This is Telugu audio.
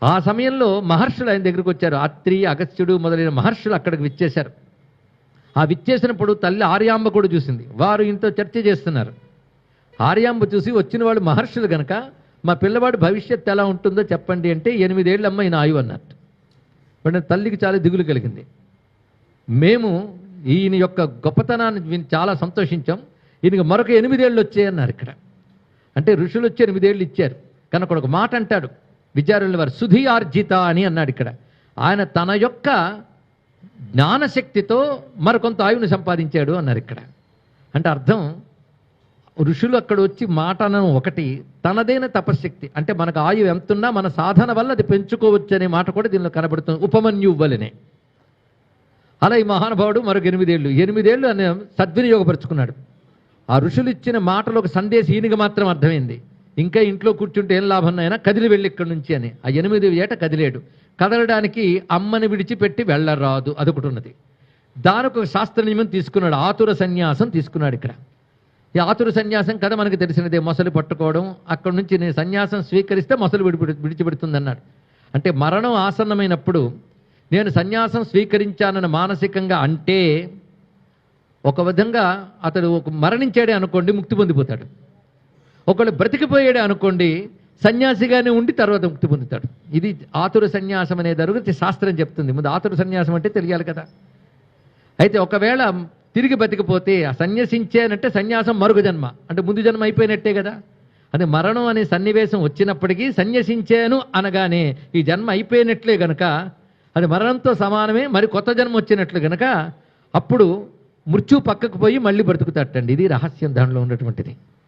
ఆ సమయంలో మహర్షులు ఆయన దగ్గరికి వచ్చారు. అత్రి, అగస్త్యుడు మొదలైన మహర్షులు అక్కడికి విచ్చేశారు. ఆ విచ్చేసినప్పుడు తల్లి ఆర్యాంబ కూడా చూసింది. వారు ఇంత చర్చ చేస్తున్నారు. ఆర్యాంబ చూసి వచ్చిన వాళ్ళు మహర్షులు గనక మా పిల్లవాడు భవిష్యత్తు ఎలా ఉంటుందో చెప్పండి అంటే 8 ఏళ్ళ అమ్మాయి నా ఆయువు అన్నట్టు. వెంటనే తల్లికి చాలా దిగులు కలిగింది. మేము ఈయన యొక్క గొప్పతనాన్ని విని చాలా సంతోషించాం. ఈయనకి మరొక 8 ఏళ్ళు వచ్చాయన్నారు ఇక్కడ. అంటే ఋషులు వచ్చి 8 ఏళ్ళు ఇచ్చారు. కనుక ఒక మాట అంటాడు విచారుల వారు, సుధి ఆర్జిత అని అన్నాడు ఇక్కడ. ఆయన తన యొక్క జ్ఞానశక్తితో మరికొంత ఆయువుని సంపాదించాడు అన్నారు ఇక్కడ. అంటే అర్థం ఋషులు అక్కడ వచ్చి మాట అనడం ఒకటి, తనదైన తపశక్తి అంటే మనకు ఆయువు ఎంతున్నా మన సాధన వల్ల అది పెంచుకోవచ్చు అనే మాట కూడా దీనిలో కనబడుతుంది. ఉపమన్యువ్వలనే అలా ఈ మహానుభావుడు మరొక 8 ఏళ్ళు 8 ఏళ్ళు అని సద్వినియోగపరుచుకున్నాడు. ఆ ఋషులు ఇచ్చిన మాటలో ఒక సందేశం ఈయనకి మాత్రం అర్థమైంది. ఇంకా ఇంట్లో కూర్చుంటే ఏం లాభం అయినా కదిలి వెళ్ళి ఇక్కడి నుంచి అని. ఆ 8 ఏట కదిలేడు. కదలడానికి అమ్మని విడిచిపెట్టి వెళ్ళరాదు, అదొకటి ఉన్నది. దానికి ఒక శాస్త్ర నియమం తీసుకున్నాడు. ఆతుర సన్యాసం తీసుకున్నాడు ఇక్కడ. ఈ ఆతుర సన్యాసం కథ మనకు తెలిసినదే. మొసలు పట్టుకోవడం, అక్కడి నుంచి నేను సన్యాసం స్వీకరిస్తే మొసలు విడిచిపెడుతుంది అన్నాడు. అంటే మరణం ఆసన్నమైనప్పుడు నేను సన్యాసం స్వీకరించానని మానసికంగా అంటే ఒక విధంగా అతడు మరణించాడే అనుకోండి ముక్తి పొందిపోతాడు. ఒకళ్ళు బ్రతికిపోయాడే అనుకోండి సన్యాసిగానే ఉండి తర్వాత ముక్తి పొందుతాడు. ఇది ఆతుర సన్యాసం అనే గురించి శాస్త్రం చెప్తుంది. ముందు ఆతుర సన్యాసం అంటే తెలియాలి కదా. అయితే ఒకవేళ తిరిగి బతికిపోతే ఆ సన్యసించానంటే సన్యాసం మరొక జన్మ, అంటే ముందు జన్మ అయిపోయినట్టే కదా. అది మరణం అనే సన్నివేశం వచ్చినప్పటికీ సన్యసించాను అనగానే ఈ జన్మ అయిపోయినట్లే గనక అది మరణంతో సమానమే, మరి కొత్త జన్మ వచ్చినట్లు గనక అప్పుడు మృత్యు పక్కకు పోయి మళ్ళీ బ్రతుకుతాటండి. ఇది రహస్యం దానిలో ఉన్నటువంటిది.